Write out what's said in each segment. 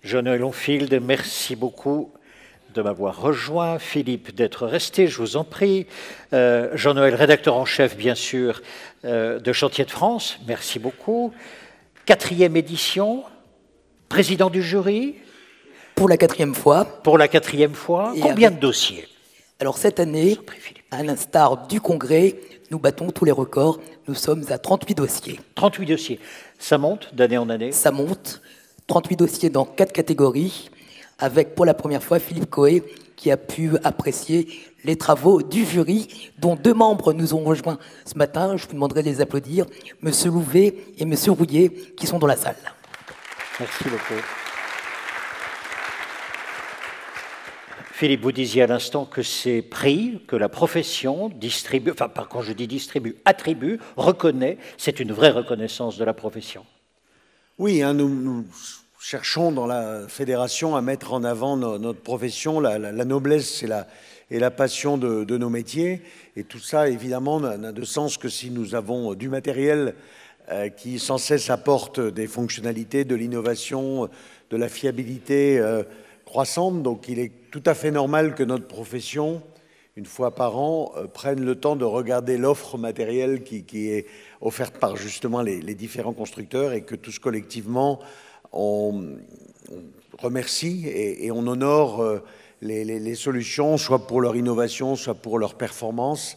Jean-Noël Onfield, merci beaucoup de m'avoir rejoint. Philippe, d'être resté, je vous en prie. Jean-Noël, rédacteur en chef, bien sûr, de Chantiers de France, merci beaucoup. 4e édition, président du jury. Pour la 4e fois. Pour la 4e fois. Et combien de dossiers? Alors cette année, à l'instar du Congrès, nous battons tous les records. Nous sommes à 38 dossiers. 38 dossiers. Ça monte d'année en année? Ça monte. 38 dossiers dans 4 catégories, avec pour la première fois Philippe Coé, qui a pu apprécier les travaux du jury, dont 2 membres nous ont rejoints ce matin. Je vous demanderai de les applaudir, M. Louvet et M. Rouillet, qui sont dans la salle. Merci beaucoup. Philippe, vous disiez à l'instant que ces prix que la profession distribue, enfin, quand je dis distribue, attribue, reconnaît, c'est une vraie reconnaissance de la profession. Oui, hein, nous cherchons dans la fédération à mettre en avant notre profession, la noblesse et la passion de nos métiers. Et tout ça, évidemment, n'a de sens que si nous avons du matériel qui sans cesse apporte des fonctionnalités, de l'innovation, de la fiabilité croissante. Donc il est tout à fait normal que notre profession, une fois par an, prenne le temps de regarder l'offre matérielle qui est offerte par justement les différents constructeurs et que tous collectivement, on remercie et on honore les solutions, soit pour leur innovation, soit pour leur performance.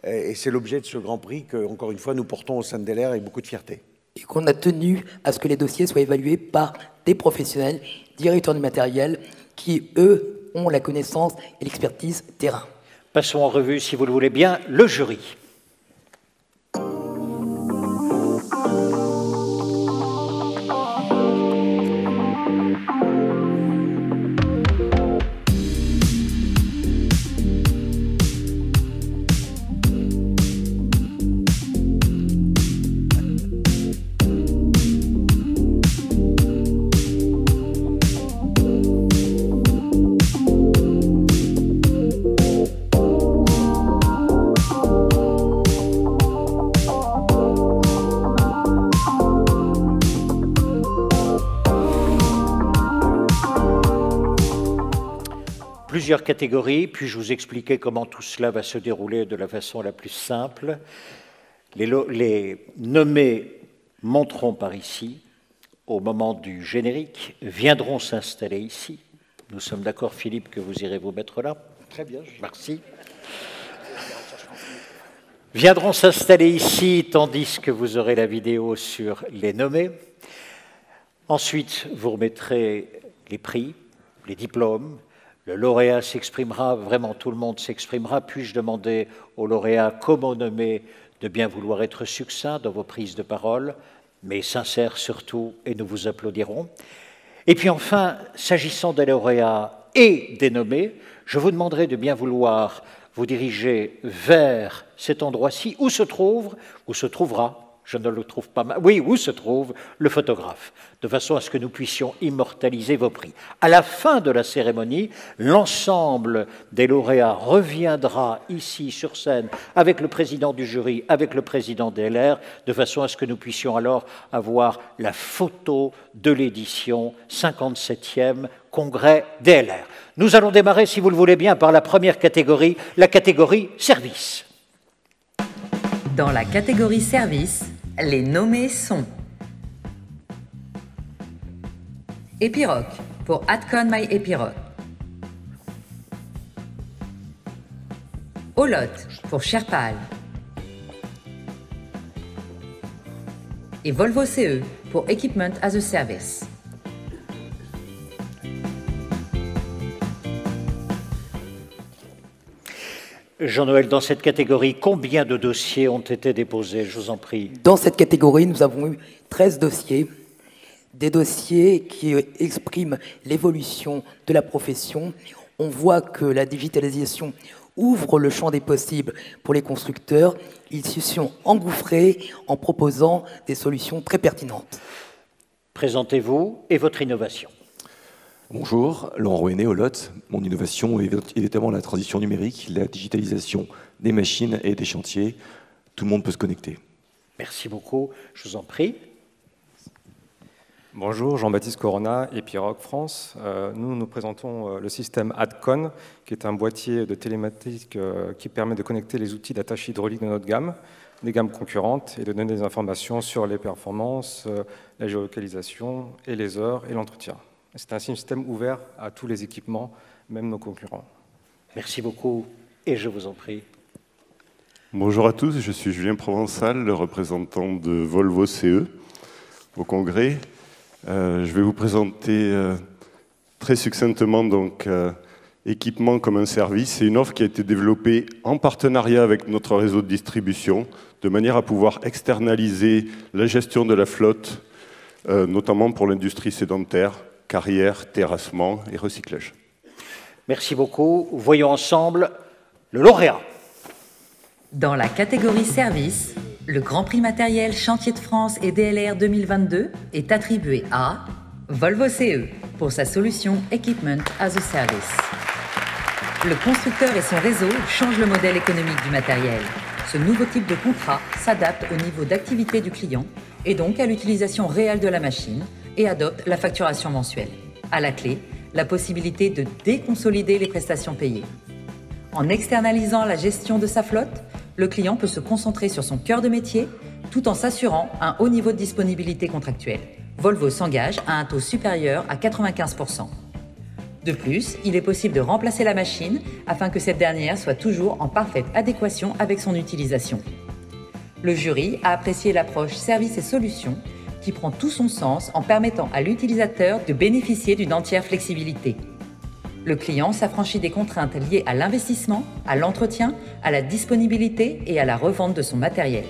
Et c'est l'objet de ce Grand Prix que, encore une fois, nous portons au sein de DELER avec beaucoup de fierté. Et qu'on a tenu à ce que les dossiers soient évalués par des professionnels, directeurs du matériel, qui, eux, ont la connaissance et l'expertise terrain. Passons en revue, si vous le voulez bien, le jury. Plusieurs catégories, puis je vous expliquer comment tout cela va se dérouler de la façon la plus simple. Les nommés monteront par ici, au moment du générique, viendront s'installer ici. Nous sommes d'accord, Philippe, que vous irez vous mettre là? Très bien. Merci. Viendront s'installer ici, tandis que vous aurez la vidéo sur les nommés. Ensuite, vous remettrez les prix, les diplômes. Le lauréat s'exprimera, vraiment tout le monde s'exprimera. Puis-je demander au lauréat comment nommer de bien vouloir être succinct dans vos prises de parole, mais sincère surtout, et nous vous applaudirons. Et puis enfin, s'agissant des lauréats et des nommés, je vous demanderai de bien vouloir vous diriger vers cet endroit-ci où se trouvera, je ne le trouve pas mal, oui, où se trouve le photographe, de façon à ce que nous puissions immortaliser vos prix. À la fin de la cérémonie, l'ensemble des lauréats reviendra ici sur scène avec le président du jury, avec le président DELER, de façon à ce que nous puissions alors avoir la photo de l'édition 57e Congrès DELER. Nous allons démarrer, si vous le voulez bien, par la première catégorie, la catégorie service. Dans la catégorie service, les nommés sont Epiroc pour Atcon My Epiroc, Olot pour Sherpal et Volvo CE pour Equipment as a Service. Jean-Noël, dans cette catégorie, combien de dossiers ont été déposés? Je vous en prie. Dans cette catégorie, nous avons eu 13 dossiers, des dossiers qui expriment l'évolution de la profession. On voit que la digitalisation ouvre le champ des possibles pour les constructeurs. Ils se sont engouffrés en proposant des solutions très pertinentes. Présentez-vous et votre innovation. Bonjour, Laurent Rouenet, Olot. Mon innovation est évidemment la transition numérique, la digitalisation des machines et des chantiers. Tout le monde peut se connecter. Merci beaucoup, je vous en prie. Bonjour, Jean-Baptiste Corona, Epiroc France. Nous présentons le système ADCON, qui est un boîtier de télématique qui permet de connecter les outils d'attache hydraulique de notre gamme, des gammes concurrentes, et de donner des informations sur les performances, la géolocalisation, et les heures, et l'entretien. C'est un système ouvert à tous les équipements, même nos concurrents. Merci beaucoup, et je vous en prie. Bonjour à tous, je suis Julien Provençal, le représentant de Volvo CE au Congrès. Je vais vous présenter très succinctement donc, équipement comme un service. C'est une offre qui a été développée en partenariat avec notre réseau de distribution, de manière à pouvoir externaliser la gestion de la flotte, notamment pour l'industrie sédentaire, carrière, terrassement et recyclage. Merci beaucoup. Voyons ensemble le lauréat. Dans la catégorie service, le Grand Prix matériel Chantier de France et DLR 2022 est attribué à Volvo CE pour sa solution Equipment as a Service. Le constructeur et son réseau changent le modèle économique du matériel. Ce nouveau type de contrat s'adapte au niveau d'activité du client et donc à l'utilisation réelle de la machine et adopte la facturation mensuelle. À la clé, la possibilité de déconsolider les prestations payées. En externalisant la gestion de sa flotte, le client peut se concentrer sur son cœur de métier tout en s'assurant un haut niveau de disponibilité contractuelle. Volvo s'engage à un taux supérieur à 95%. De plus, il est possible de remplacer la machine afin que cette dernière soit toujours en parfaite adéquation avec son utilisation. Le jury a apprécié l'approche service et solutions qui prend tout son sens en permettant à l'utilisateur de bénéficier d'une entière flexibilité. Le client s'affranchit des contraintes liées à l'investissement, à l'entretien, à la disponibilité et à la revente de son matériel.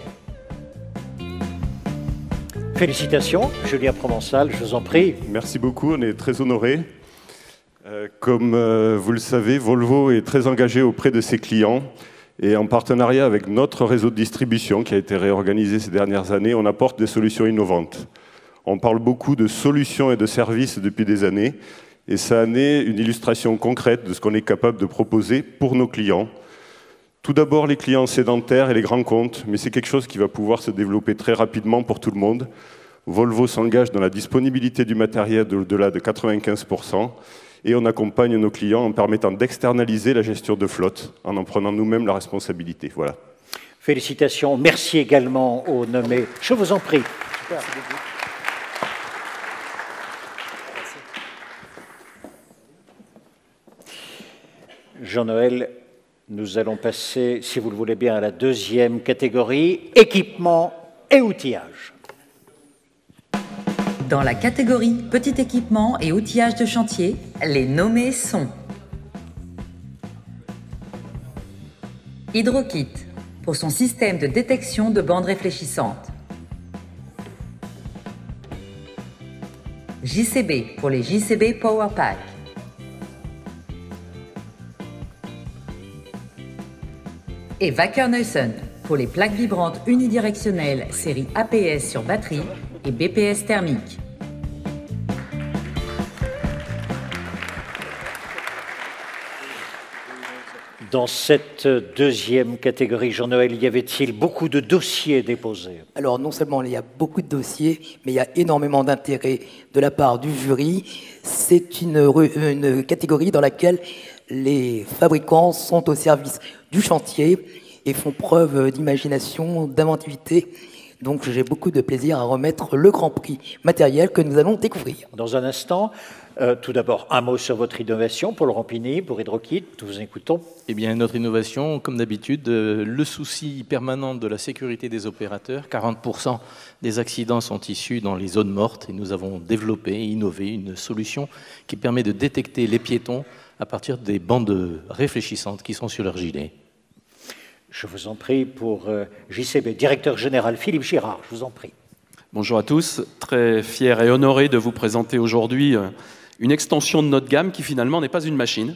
Félicitations, Julien Provençal, je vous en prie. Merci beaucoup, on est très honorés. Comme vous le savez, Volvo est très engagé auprès de ses clients et en partenariat avec notre réseau de distribution qui a été réorganisé ces dernières années, on apporte des solutions innovantes. On parle beaucoup de solutions et de services depuis des années. Et ça en est une illustration concrète de ce qu'on est capable de proposer pour nos clients. Tout d'abord, les clients sédentaires et les grands comptes, mais c'est quelque chose qui va pouvoir se développer très rapidement pour tout le monde. Volvo s'engage dans la disponibilité du matériel au-delà de 95% et on accompagne nos clients en permettant d'externaliser la gestion de flotte, en prenant nous-mêmes la responsabilité. Voilà. Félicitations. Merci également aux nommés. Je vous en prie. Super. Jean-Noël, nous allons passer, si vous le voulez bien, à la deuxième catégorie, équipement et outillage. Dans la catégorie petit équipement et outillage de chantier, les nommés sont Hydrokit pour son système de détection de bandes réfléchissantes, JCB pour les JCB Power Pack, et Wacker-Neuson pour les plaques vibrantes unidirectionnelles série APS sur batterie et BPS thermique. Dans cette deuxième catégorie, Jean-Noël, y avait-il beaucoup de dossiers déposés? Alors non seulement il y a beaucoup de dossiers, mais il y a énormément d'intérêt de la part du jury. C'est une catégorie dans laquelle les fabricants sont au service du chantier et font preuve d'imagination, d'inventivité. Donc j'ai beaucoup de plaisir à remettre le Grand Prix matériel que nous allons découvrir. Dans un instant, tout d'abord, un mot sur votre innovation, Paul Rampini, pour Hydrokit, nous vous écoutons. Eh bien, notre innovation, comme d'habitude, le souci permanent de la sécurité des opérateurs. 40% des accidents sont issus dans les zones mortes et nous avons développé et innové une solution qui permet de détecter les piétons à partir des bandes réfléchissantes qui sont sur leur gilet. Je vous en prie pour JCB, directeur général Philippe Girard, je vous en prie. Bonjour à tous, très fier et honoré de vous présenter aujourd'hui une extension de notre gamme qui finalement n'est pas une machine,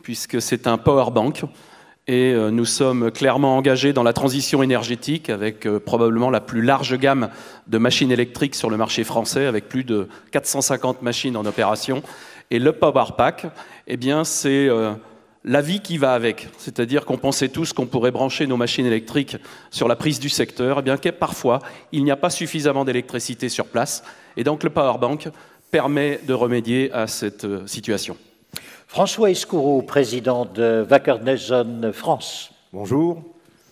puisque c'est un power bank. Et nous sommes clairement engagés dans la transition énergétique avec probablement la plus large gamme de machines électriques sur le marché français, avec plus de 450 machines en opération. Et le Power Pack, eh bien, c'est la vie qui va avec. C'est-à-dire qu'on pensait tous qu'on pourrait brancher nos machines électriques sur la prise du secteur. Eh bien, que parfois, il n'y a pas suffisamment d'électricité sur place. Et donc le powerbank permet de remédier à cette situation. François Escourou, président de Wacker-Neuson France. Bonjour.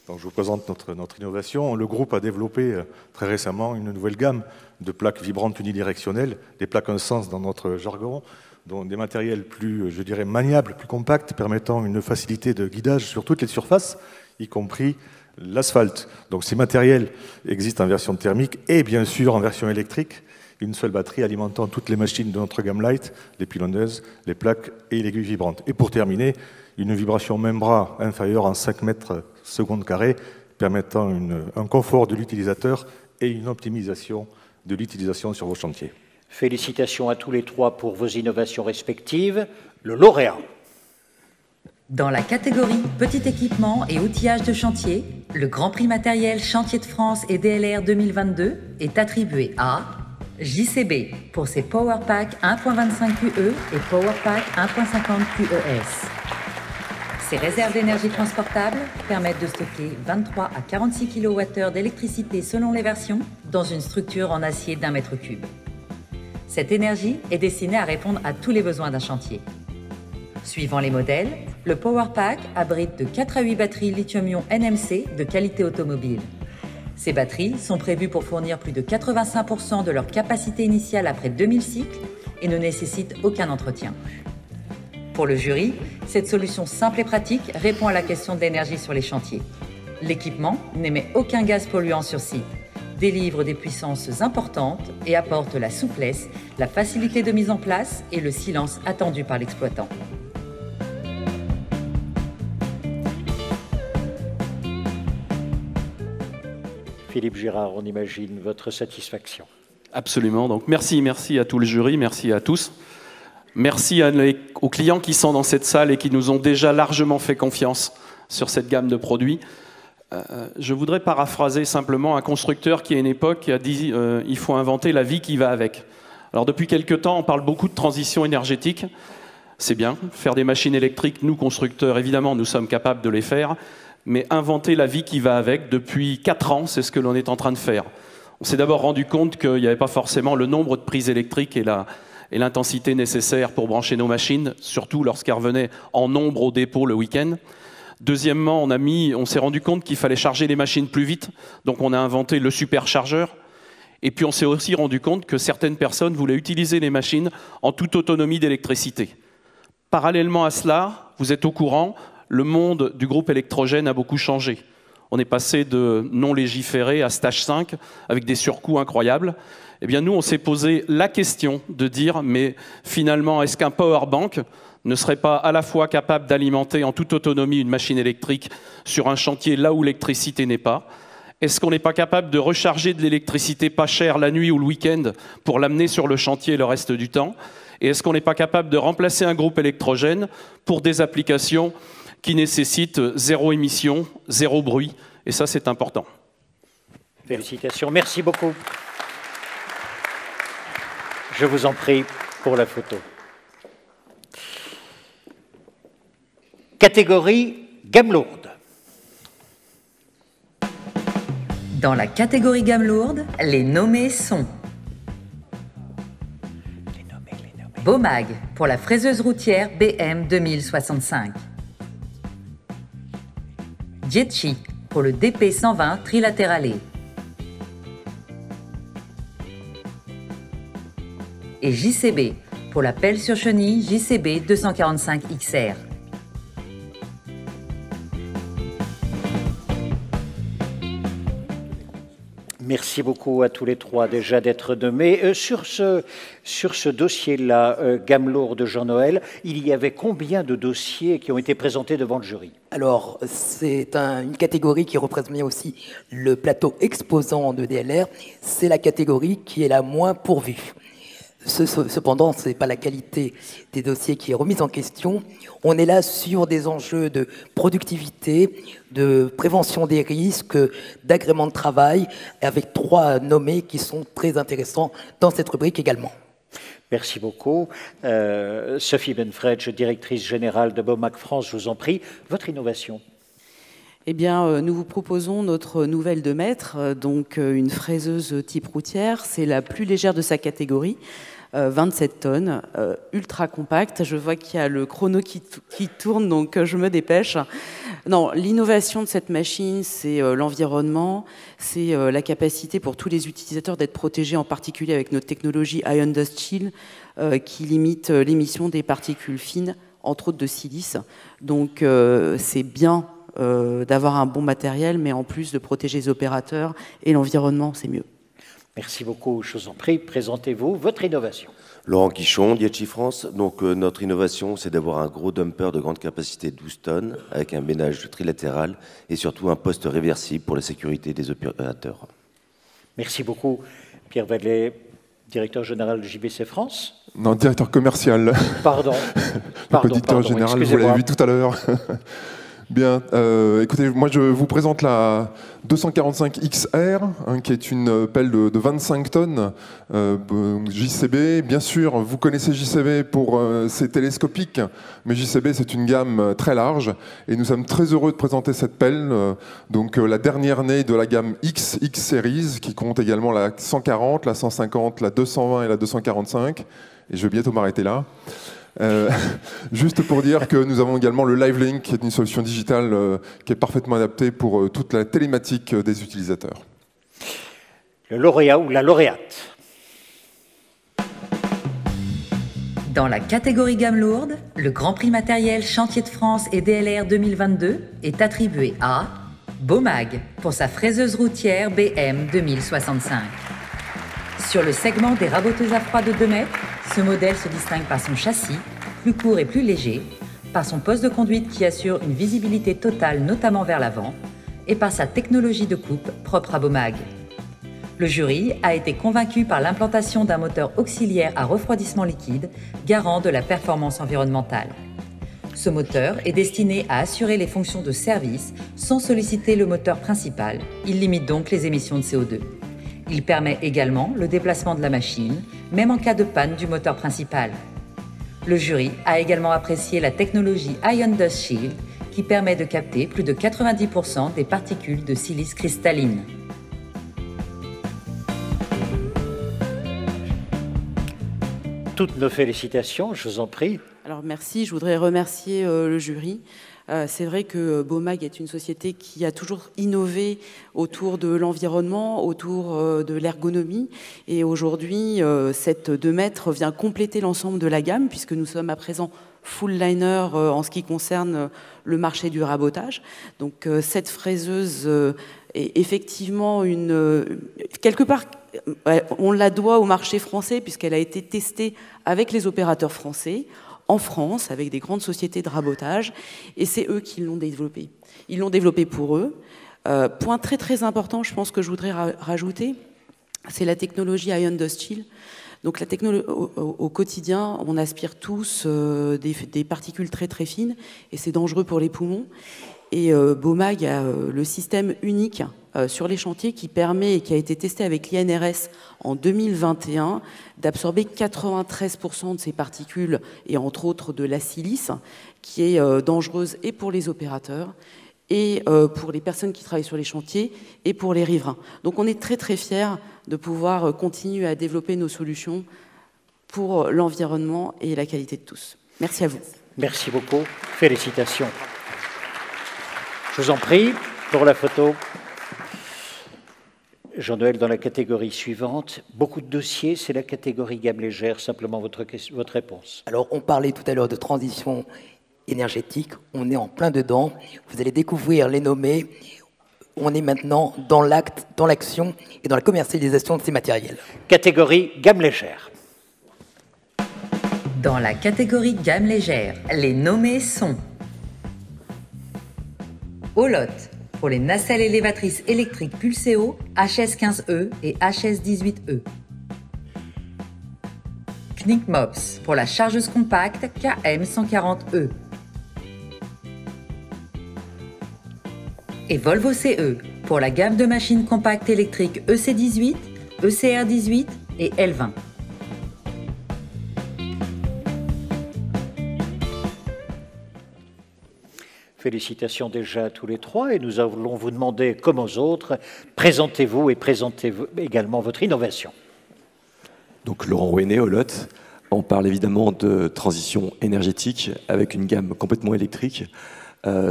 Donc, je vous présente notre innovation. Le groupe a développé très récemment une nouvelle gamme de plaques vibrantes unidirectionnelles, des plaques un sens dans notre jargon, dont des matériels plus, je dirais, maniables, plus compacts, permettant une facilité de guidage sur toutes les surfaces, y compris l'asphalte. Donc ces matériels existent en version thermique et bien sûr en version électrique, une seule batterie alimentant toutes les machines de notre gamme light, les pilonneuses, les plaques et l'aiguille vibrante. Et pour terminer, une vibration membra inférieure en 5 mètres secondes carrés, permettant un confort de l'utilisateur et une optimisation de l'utilisation sur vos chantiers. Félicitations à tous les trois pour vos innovations respectives. Le lauréat. Dans la catégorie Petit équipement et outillage de chantier, le Grand Prix matériel Chantier de France et DLR 2022 est attribué à JCB pour ses PowerPack 1.25 QE et PowerPack 1.50 QES. Ces réserves d'énergie transportable permettent de stocker 23 à 46 kWh d'électricité selon les versions dans une structure en acier d'1 mètre cube. Cette énergie est destinée à répondre à tous les besoins d'un chantier. Suivant les modèles, le PowerPack abrite de 4 à 8 batteries lithium-ion NMC de qualité automobile. Ces batteries sont prévues pour fournir plus de 85% de leur capacité initiale après 2000 cycles et ne nécessitent aucun entretien. Pour le jury, cette solution simple et pratique répond à la question de l'énergie sur les chantiers. L'équipement n'émet aucun gaz polluant sur site, délivre des puissances importantes et apporte la souplesse, la facilité de mise en place et le silence attendu par l'exploitant. Philippe Girard, on imagine votre satisfaction. Absolument. Donc merci à tout le jury, merci à tous. Merci aux clients qui sont dans cette salle et qui nous ont déjà largement fait confiance sur cette gamme de produits. Je voudrais paraphraser simplement un constructeur qui, à une époque, a dit il faut inventer la vie qui va avec. Alors depuis quelque temps, on parle beaucoup de transition énergétique. C'est bien, faire des machines électriques, nous, constructeurs, évidemment, nous sommes capables de les faire. Mais inventer la vie qui va avec, depuis 4 ans, c'est ce que l'on est en train de faire. On s'est d'abord rendu compte qu'il n'y avait pas forcément le nombre de prises électriques et l'intensité nécessaire pour brancher nos machines, surtout lorsqu'elles revenaient en nombre au dépôt le week-end. Deuxièmement, on s'est rendu compte qu'il fallait charger les machines plus vite, donc on a inventé le superchargeur. Et puis on s'est aussi rendu compte que certaines personnes voulaient utiliser les machines en toute autonomie d'électricité. Parallèlement à cela, vous êtes au courant, le monde du groupe électrogène a beaucoup changé. On est passé de non légiféré à stage 5, avec des surcoûts incroyables. Eh bien, nous, on s'est posé la question de dire, mais finalement, est-ce qu'un powerbank ne serait pas à la fois capable d'alimenter en toute autonomie une machine électrique sur un chantier là où l'électricité n'est pas? Est-ce qu'on n'est pas capable de recharger de l'électricité pas chère la nuit ou le week-end pour l'amener sur le chantier le reste du temps? Et est-ce qu'on n'est pas capable de remplacer un groupe électrogène pour des applications qui nécessitent 0 émission, 0 bruit? Et ça, c'est important. Félicitations, merci beaucoup. Je vous en prie pour la photo. Catégorie gamme lourde. Dans la catégorie gamme lourde, les nommés sont Bomag pour la fraiseuse routière BM 2065. Dietschi pour le DP 120 trilatéralé. Et JCB pour la pelle sur chenille JCB 245 XR. Merci beaucoup à tous les trois déjà d'être nommés. Sur ce dossier-là, gamme lourde Jean-Noël, il y avait combien de dossiers qui ont été présentés devant le jury? Alors, c'est une catégorie qui représente bien aussi le plateau exposant de DLR. C'est la catégorie qui est la moins pourvue. Cependant, ce n'est pas la qualité des dossiers qui est remise en question. On est là sur des enjeux de productivité, de prévention des risques, d'agrément de travail, avec 3 nommés qui sont très intéressants dans cette rubrique également. Merci beaucoup. Sophie Benfredge, directrice générale de Bomag France, je vous en prie. Votre innovation? Eh bien, nous vous proposons notre nouvelle de maître, donc une fraiseuse type routière. C'est la plus légère de sa catégorie, 27 tonnes, ultra compacte. Je vois qu'il y a le chrono qui tourne, donc je me dépêche. Non, l'innovation de cette machine, c'est l'environnement, c'est la capacité pour tous les utilisateurs d'être protégés, en particulier avec notre technologie Ion Dust Shield, qui limite l'émission des particules fines, entre autres de silice. Donc c'est bien d'avoir un bon matériel, mais en plus de protéger les opérateurs et l'environnement, c'est mieux. Merci beaucoup, je vous en prie. Présentez-vous votre innovation. Laurent Quichon, Lietchi France. Donc, notre innovation, c'est d'avoir un gros dumper de grande capacité de 12 tonnes, avec un ménage trilatéral et surtout un poste réversible pour la sécurité des opérateurs. Merci beaucoup. Pierre Vadlet, directeur général de JBC France. Non, directeur commercial. Pardon. Auditeur général, vous l'avez vu tout à l'heure. Bien, écoutez, moi je vous présente la 245 XR, qui est une pelle de 25 tonnes JCB. Bien sûr, vous connaissez JCB pour ses télescopiques, mais JCB c'est une gamme très large et nous sommes très heureux de présenter cette pelle, donc la dernière née de la gamme X Series, qui compte également la 140, la 150, la 220 et la 245. Et je vais bientôt m'arrêter là. Juste pour dire que nous avons également le LiveLink, qui est une solution digitale qui est parfaitement adaptée pour toute la télématique des utilisateurs. Le lauréat ou la lauréate. Dans la catégorie gamme lourde, le Grand Prix matériel Chantier de France et DLR 2022 est attribué à Bomag pour sa fraiseuse routière BM 2065. Sur le segment des raboteuses à froid de 2 mètres, ce modèle se distingue par son châssis, plus court et plus léger, par son poste de conduite qui assure une visibilité totale, notamment vers l'avant, et par sa technologie de coupe propre à Bomag. Le jury a été convaincu par l'implantation d'un moteur auxiliaire à refroidissement liquide, garant de la performance environnementale. Ce moteur est destiné à assurer les fonctions de service sans solliciter le moteur principal. Il limite donc les émissions de CO2. Il permet également le déplacement de la machine, même en cas de panne du moteur principal. Le jury a également apprécié la technologie Ion Dust Shield, qui permet de capter plus de 90% des particules de silice cristalline. Toutes nos félicitations, je vous en prie. Alors merci, je voudrais remercier le jury. C'est vrai que Bomag est une société qui a toujours innové autour de l'environnement, autour de l'ergonomie. Et aujourd'hui, cette 2 mètres vient compléter l'ensemble de la gamme, puisque nous sommes à présent full liner en ce qui concerne le marché du rabotage. Donc cette fraiseuse est effectivement quelque part, on la doit au marché français, puisqu'elle a été testée avec les opérateurs français, en France, avec des grandes sociétés de rabotage, et c'est eux qui l'ont développé. Ils l'ont développé pour eux. Point très très important, je pense que je voudrais rajouter, c'est la technologie Ion Dust Shield. Donc au quotidien, on aspire tous des particules très très fines, et c'est dangereux pour les poumons. Et Bomag a le système unique sur les chantiers qui permet, et qui a été testé avec l'INRS en 2021, d'absorber 93% de ces particules, et entre autres de la silice, qui est dangereuse et pour les opérateurs, et pour les personnes qui travaillent sur les chantiers, et pour les riverains. Donc on est très très fiers de pouvoir continuer à développer nos solutions pour l'environnement et la qualité de tous. Merci à vous. Merci beaucoup. Félicitations. Je vous en prie, pour la photo. Jean-Noël, dans la catégorie suivante, beaucoup de dossiers, c'est la catégorie gamme légère. Simplement votre réponse. Alors, on parlait tout à l'heure de transition énergétique. On est en plein dedans. Vous allez découvrir les nommés. On est maintenant dans l'acte, dans l'action et dans la commercialisation de ces matériels. Catégorie gamme légère. Dans la catégorie gamme légère, les nommés sont Olot pour les nacelles élévatrices électriques Pulseo HS15E et HS18E. Knickmops pour la chargeuse compacte KM140E. Et Volvo CE pour la gamme de machines compactes électriques EC18, ECR18 et L20. Félicitations déjà à tous les trois et nous allons vous demander, comme aux autres, présentez-vous et présentez également votre innovation. Donc Laurent Rouenet, au Lot. On parle évidemment de transition énergétique avec une gamme complètement électrique.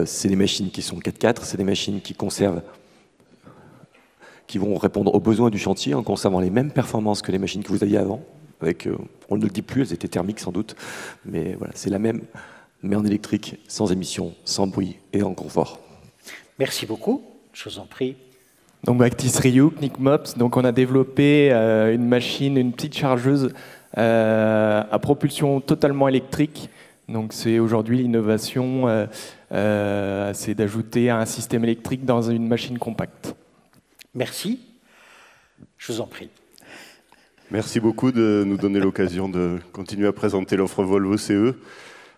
C'est des machines qui sont 4x4, c'est des machines qui conservent, qui vont répondre aux besoins du chantier en conservant les mêmes performances que les machines que vous aviez avant. Avec, on ne le dit plus, elles étaient thermiques sans doute, mais voilà, c'est la même, mais en électrique, sans émissions, sans bruit et en confort. Merci beaucoup, je vous en prie. Donc Baptiste Rioux, Nickmops, donc on a développé une machine, une petite chargeuse à propulsion totalement électrique. Donc c'est aujourd'hui l'innovation, c'est d'ajouter un système électrique dans une machine compacte. Merci, je vous en prie. Merci beaucoup de nous donner l'occasion de continuer à présenter l'offre Volvo CE.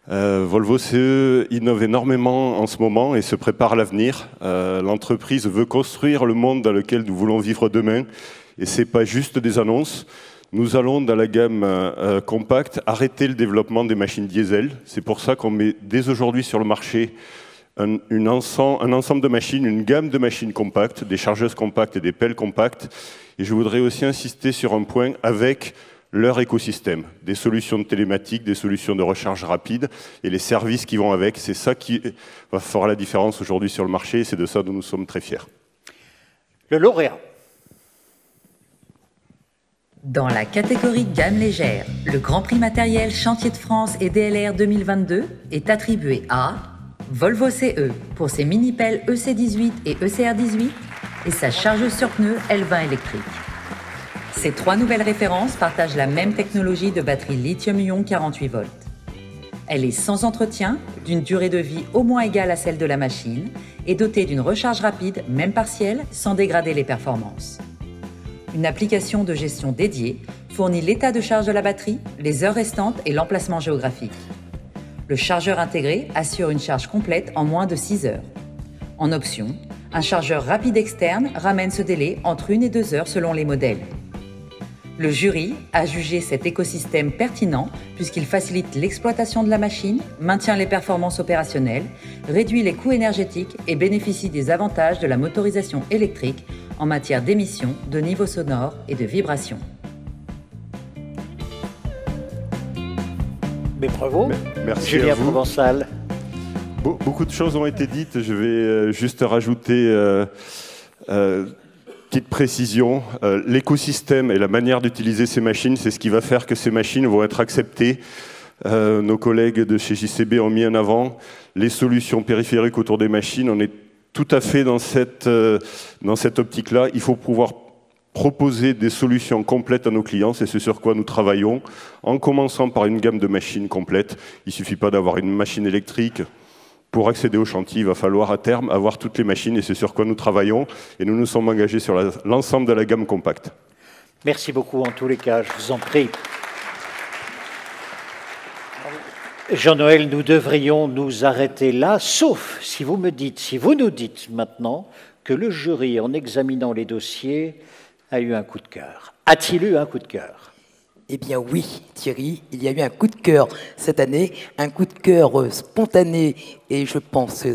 Volvo CE innove énormément en ce moment et se prépare à l'avenir. L'entreprise veut construire le monde dans lequel nous voulons vivre demain. Et ce n'est pas juste des annonces. Nous allons, dans la gamme compacte, arrêter le développement des machines diesel. C'est pour ça qu'on met dès aujourd'hui sur le marché un ensemble de machines, une gamme de machines compactes, des chargeuses compactes et des pelles compactes. Et je voudrais aussi insister sur un point avec leur écosystème, des solutions de télématique, des solutions de recharge rapide et les services qui vont avec. C'est ça qui fera la différence aujourd'hui sur le marché et c'est de ça dont nous sommes très fiers. Le lauréat. Dans la catégorie gamme légère, le Grand Prix matériel Chantier de France et DLR 2022 est attribué à Volvo CE pour ses mini-pelles EC18 et ECR18 et sa chargeuse sur pneus L20 électrique. Ces trois nouvelles références partagent la même technologie de batterie lithium-ion 48 volts. Elle est sans entretien, d'une durée de vie au moins égale à celle de la machine et dotée d'une recharge rapide, même partielle, sans dégrader les performances. Une application de gestion dédiée fournit l'état de charge de la batterie, les heures restantes et l'emplacement géographique. Le chargeur intégré assure une charge complète en moins de 6 heures. En option, un chargeur rapide externe ramène ce délai entre 1 et 2 heures selon les modèles. Le jury a jugé cet écosystème pertinent puisqu'il facilite l'exploitation de la machine, maintient les performances opérationnelles, réduit les coûts énergétiques et bénéficie des avantages de la motorisation électrique en matière d'émissions, de niveau sonore et de vibration. Mais bravo, merci Julien à vous. Provençal. Beaucoup de choses ont été dites, je vais juste rajouter petite précision. L'écosystème et la manière d'utiliser ces machines, c'est ce qui va faire que ces machines vont être acceptées. Nos collègues de chez JCB ont mis en avant les solutions périphériques autour des machines. On est tout à fait dans cette optique-là. Il faut pouvoir proposer des solutions complètes à nos clients, c'est ce sur quoi nous travaillons, en commençant par une gamme de machines complètes. Il ne suffit pas d'avoir une machine électrique. Pour accéder au chantier, il va falloir à terme avoir toutes les machines et c'est sur quoi nous travaillons. Et nous nous sommes engagés sur l'ensemble de la gamme compacte. Merci beaucoup en tous les cas, je vous en prie. Jean-Noël, nous devrions nous arrêter là, sauf si vous nous dites maintenant que le jury, en examinant les dossiers, a eu un coup de cœur. A-t-il eu un coup de cœur? Eh bien oui, Thierry, il y a eu un coup de cœur cette année, un coup de cœur spontané et je pense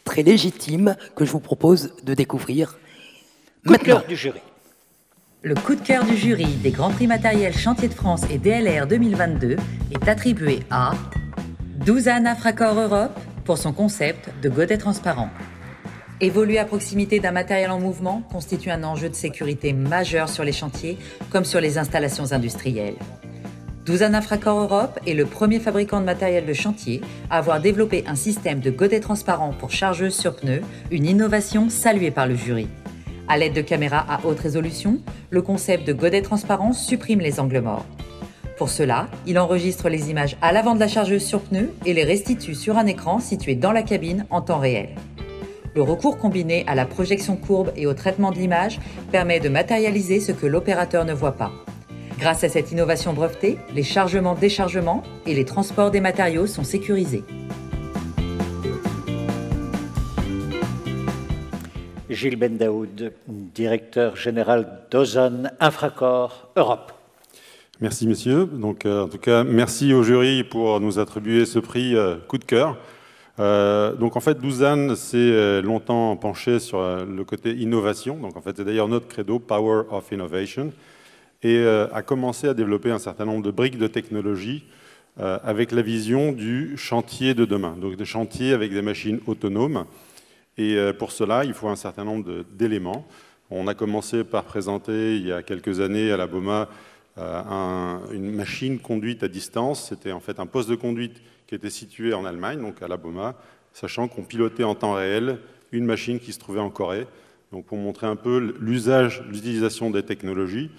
très légitime que je vous propose de découvrir maintenant. Coup de cœur du jury. Le coup de cœur du jury des Grands Prix matériels Chantier de France et DLR 2022 est attribué à Douzana Fracor Europe pour son concept de godet transparent. Évoluer à proximité d'un matériel en mouvement constitue un enjeu de sécurité majeur sur les chantiers comme sur les installations industrielles. Douzana Fracor Europe est le premier fabricant de matériel de chantier à avoir développé un système de godet transparent pour chargeuse sur pneus, une innovation saluée par le jury. À l'aide de caméras à haute résolution, le concept de godet transparent supprime les angles morts. Pour cela, il enregistre les images à l'avant de la chargeuse sur pneus et les restitue sur un écran situé dans la cabine en temps réel. Le recours combiné à la projection courbe et au traitement de l'image permet de matérialiser ce que l'opérateur ne voit pas. Grâce à cette innovation brevetée, les chargements-déchargements et les transports des matériaux sont sécurisés. Gilles Bendaoud, directeur général d'Ozon Infracore Europe. Merci messieurs. Donc, en tout cas, merci au jury pour nous attribuer ce prix coup de cœur. Donc en fait, Douzan s'est longtemps penché sur le côté innovation. Donc en fait, c'est d'ailleurs notre credo, Power of Innovation, et a commencé à développer un certain nombre de briques de technologie avec la vision du chantier de demain. Donc des chantiers avec des machines autonomes. Et pour cela, il faut un certain nombre d'éléments. On a commencé par présenter il y a quelques années à la BOMA une machine conduite à distance. C'était en fait un poste de conduite qui était situé en Allemagne, donc à la BOMA, sachant qu'on pilotait en temps réel une machine qui se trouvait en Corée. Donc pour montrer un peu l'utilisation des technologies,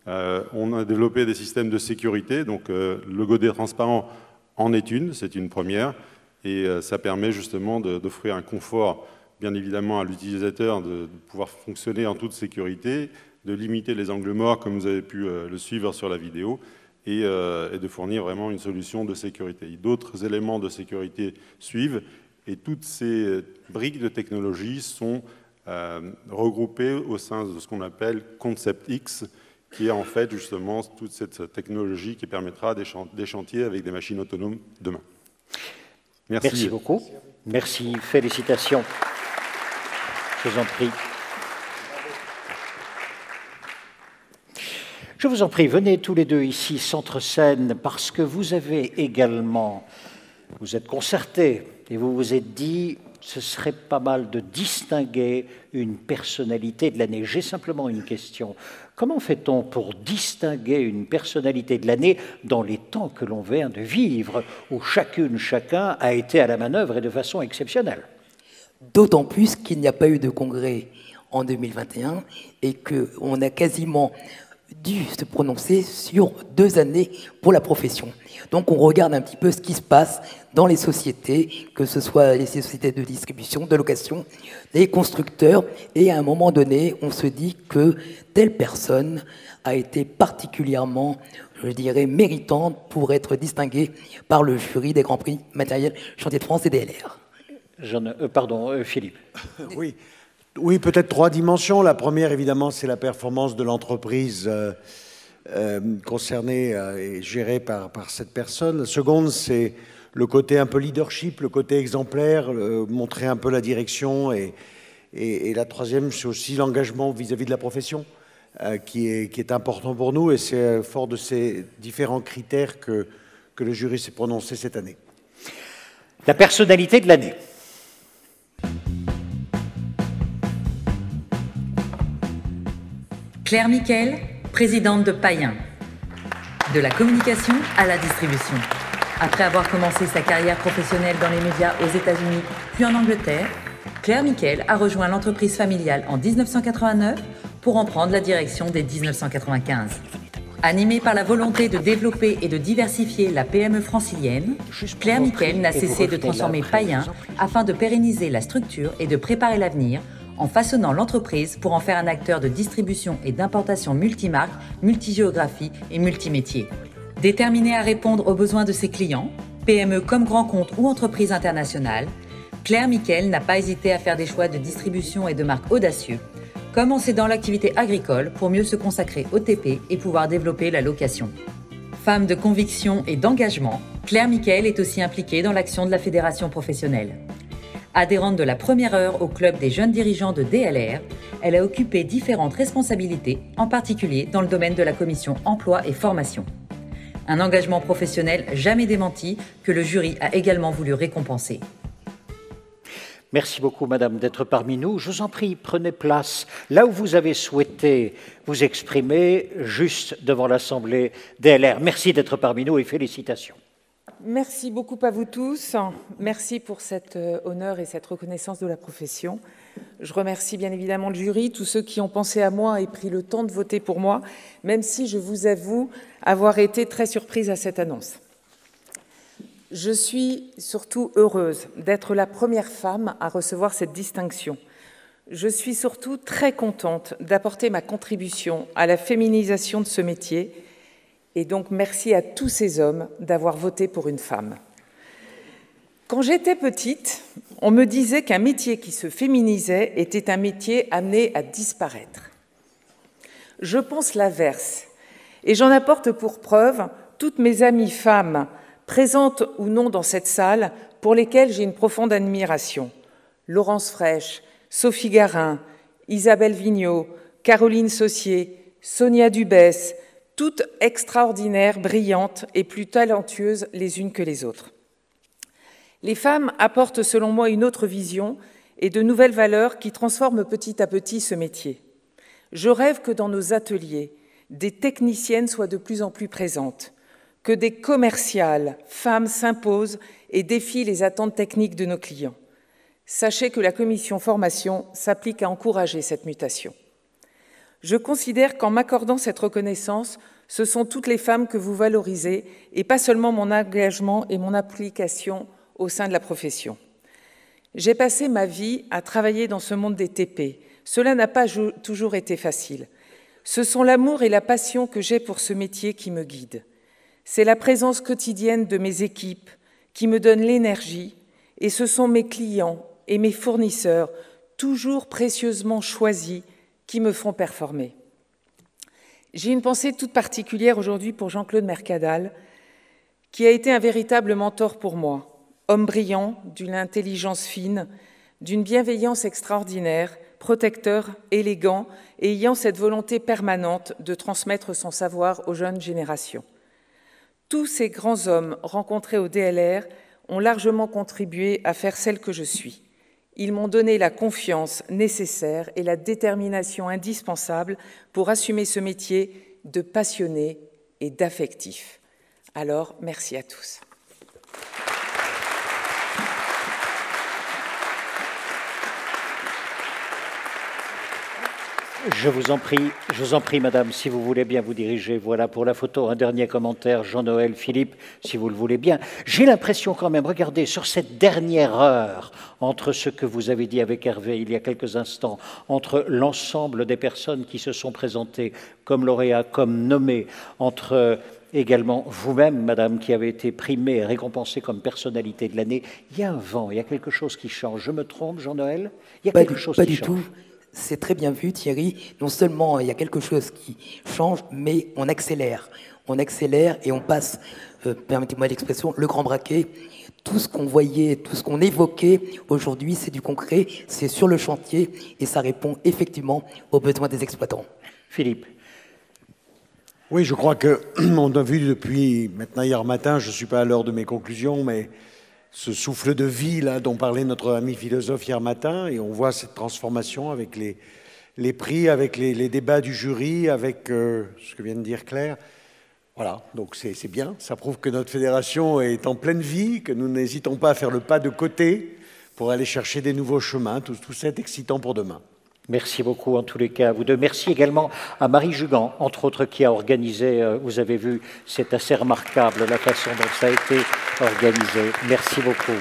on a développé des systèmes de sécurité. Donc le godet transparent en est c'est une première, et ça permet justement d'offrir un confort, bien évidemment, à l'utilisateur de pouvoir fonctionner en toute sécurité, de limiter les angles morts, comme vous avez pu le suivre sur la vidéo, et de fournir vraiment une solution de sécurité. D'autres éléments de sécurité suivent, et toutes ces briques de technologie sont regroupées au sein de ce qu'on appelle Concept X, qui est en fait justement toute cette technologie qui permettra des chantiers avec des machines autonomes demain. Merci. Merci beaucoup. Merci, félicitations. Je vous en prie. Je vous en prie, venez tous les deux ici, centre-scène, parce que vous avez également, vous êtes concertés et vous vous êtes dit, ce serait pas mal de distinguer une personnalité de l'année. J'ai simplement une question. Comment fait-on pour distinguer une personnalité de l'année dans les temps que l'on vient de vivre, où chacun a été à la manœuvre et de façon exceptionnelle? D'autant plus qu'il n'y a pas eu de congrès en 2021 et qu'on a quasiment dû se prononcer sur 2 années pour la profession. Donc on regarde un petit peu ce qui se passe dans les sociétés, que ce soit les sociétés de distribution, de location, les constructeurs, et à un moment donné, on se dit que telle personne a été particulièrement, je dirais, méritante pour être distinguée par le jury des Grands Prix matériels Chantier de France et DLR. Pardon, Philippe. Oui, peut-être 3 dimensions. La première, évidemment, c'est la performance de l'entreprise concernée et gérée par cette personne. La seconde, c'est le côté un peu leadership, le côté exemplaire, montrer un peu la direction. Et la troisième, c'est aussi l'engagement vis-à-vis de la profession, qui est important pour nous. Et c'est fort de ces différents critères que le jury s'est prononcé cette année. La personnalité de l'année. Claire Miquel, présidente de Payen. De la communication à la distribution. Après avoir commencé sa carrière professionnelle dans les médias aux États-Unis puis en Angleterre, Claire Miquel a rejoint l'entreprise familiale en 1989 pour en prendre la direction dès 1995. Animée par la volonté de développer et de diversifier la PME francilienne, Claire Miquel n'a cessé de transformer Payen afin de pérenniser la structure et de préparer l'avenir en façonnant l'entreprise pour en faire un acteur de distribution et d'importation multimarque, multigéographie et multimétier. Déterminée à répondre aux besoins de ses clients, PME comme grands comptes ou entreprises internationales, Claire Miquel n'a pas hésité à faire des choix de distribution et de marque audacieux, comme en cédant l'activité agricole pour mieux se consacrer au TP et pouvoir développer la location. Femme de conviction et d'engagement, Claire Miquel est aussi impliquée dans l'action de la fédération professionnelle. Adhérente de la première heure au club des jeunes dirigeants de DLR, elle a occupé différentes responsabilités, en particulier dans le domaine de la commission emploi et formation. Un engagement professionnel jamais démenti que le jury a également voulu récompenser. Merci beaucoup, madame, d'être parmi nous. Je vous en prie, prenez place là où vous avez souhaité vous exprimer, juste devant l'Assemblée DLR. Merci d'être parmi nous et félicitations. Merci beaucoup à vous tous. Merci pour cet honneur et cette reconnaissance de la profession. Je remercie bien évidemment le jury, tous ceux qui ont pensé à moi et pris le temps de voter pour moi, même si je vous avoue avoir été très surprise à cette annonce. Je suis surtout heureuse d'être la première femme à recevoir cette distinction. Je suis surtout très contente d'apporter ma contribution à la féminisation de ce métier. Et donc, merci à tous ces hommes d'avoir voté pour une femme. Quand j'étais petite, on me disait qu'un métier qui se féminisait était un métier amené à disparaître. Je pense l'inverse, et j'en apporte pour preuve toutes mes amies femmes, présentes ou non dans cette salle, pour lesquelles j'ai une profonde admiration. Laurence Fraîche, Sophie Garin, Isabelle Vigneault, Caroline Saucier, Sonia Dubès, toutes extraordinaires, brillantes et plus talentueuses les unes que les autres. Les femmes apportent selon moi une autre vision et de nouvelles valeurs qui transforment petit à petit ce métier. Je rêve que dans nos ateliers, des techniciennes soient de plus en plus présentes, que des commerciales, femmes s'imposent et défient les attentes techniques de nos clients. Sachez que la commission formation s'applique à encourager cette mutation. Je considère qu'en m'accordant cette reconnaissance, ce sont toutes les femmes que vous valorisez et pas seulement mon engagement et mon application au sein de la profession. J'ai passé ma vie à travailler dans ce monde des TP. Cela n'a pas toujours été facile. Ce sont l'amour et la passion que j'ai pour ce métier qui me guident. C'est la présence quotidienne de mes équipes qui me donne l'énergie et ce sont mes clients et mes fournisseurs, toujours précieusement choisis, qui me font performer. J'ai une pensée toute particulière aujourd'hui pour Jean-Claude Mercadal, qui a été un véritable mentor pour moi. Homme brillant, d'une intelligence fine, d'une bienveillance extraordinaire, protecteur, élégant et ayant cette volonté permanente de transmettre son savoir aux jeunes générations. Tous ces grands hommes rencontrés au DLR ont largement contribué à faire celle que je suis. Ils m'ont donné la confiance nécessaire et la détermination indispensable pour assumer ce métier de passionné et d'affectif. Alors, merci à tous. Je vous en prie, madame, si vous voulez bien vous diriger. Voilà pour la photo. Un dernier commentaire, Jean-Noël, Philippe, si vous le voulez bien. J'ai l'impression quand même, regardez, sur cette dernière heure, entre ce que vous avez dit avec Hervé il y a quelques instants, entre l'ensemble des personnes qui se sont présentées comme lauréats, comme nommées, entre également vous-même, madame, qui avez été primée et récompensée comme personnalité de l'année, il y a un vent, il y a quelque chose qui change. Je me trompe, Jean-Noël? Il y a quelque chose qui change. Pas du tout. C'est très bien vu, Thierry. Non seulement il y a quelque chose qui change, mais on accélère. On accélère et on passe, permettez-moi l'expression, le grand braquet. Tout ce qu'on voyait, tout ce qu'on évoquait aujourd'hui, c'est du concret, c'est sur le chantier et ça répond effectivement aux besoins des exploitants. Philippe. Oui, je crois qu'on a vu depuis maintenant hier matin, je ne suis pas à l'heure de mes conclusions, mais ce souffle de vie là, dont parlait notre ami philosophe hier matin, et on voit cette transformation avec les prix, avec les débats du jury, avec ce que vient de dire Claire. Voilà, donc c'est bien, ça prouve que notre fédération est en pleine vie, que nous n'hésitons pas à faire le pas de côté pour aller chercher des nouveaux chemins, tout ça est excitant pour demain. Merci beaucoup en tous les cas à vous deux. Merci également à Marie Jugan, entre autres, qui a organisé, vous avez vu, c'est assez remarquable la façon dont ça a été organisé. Merci beaucoup.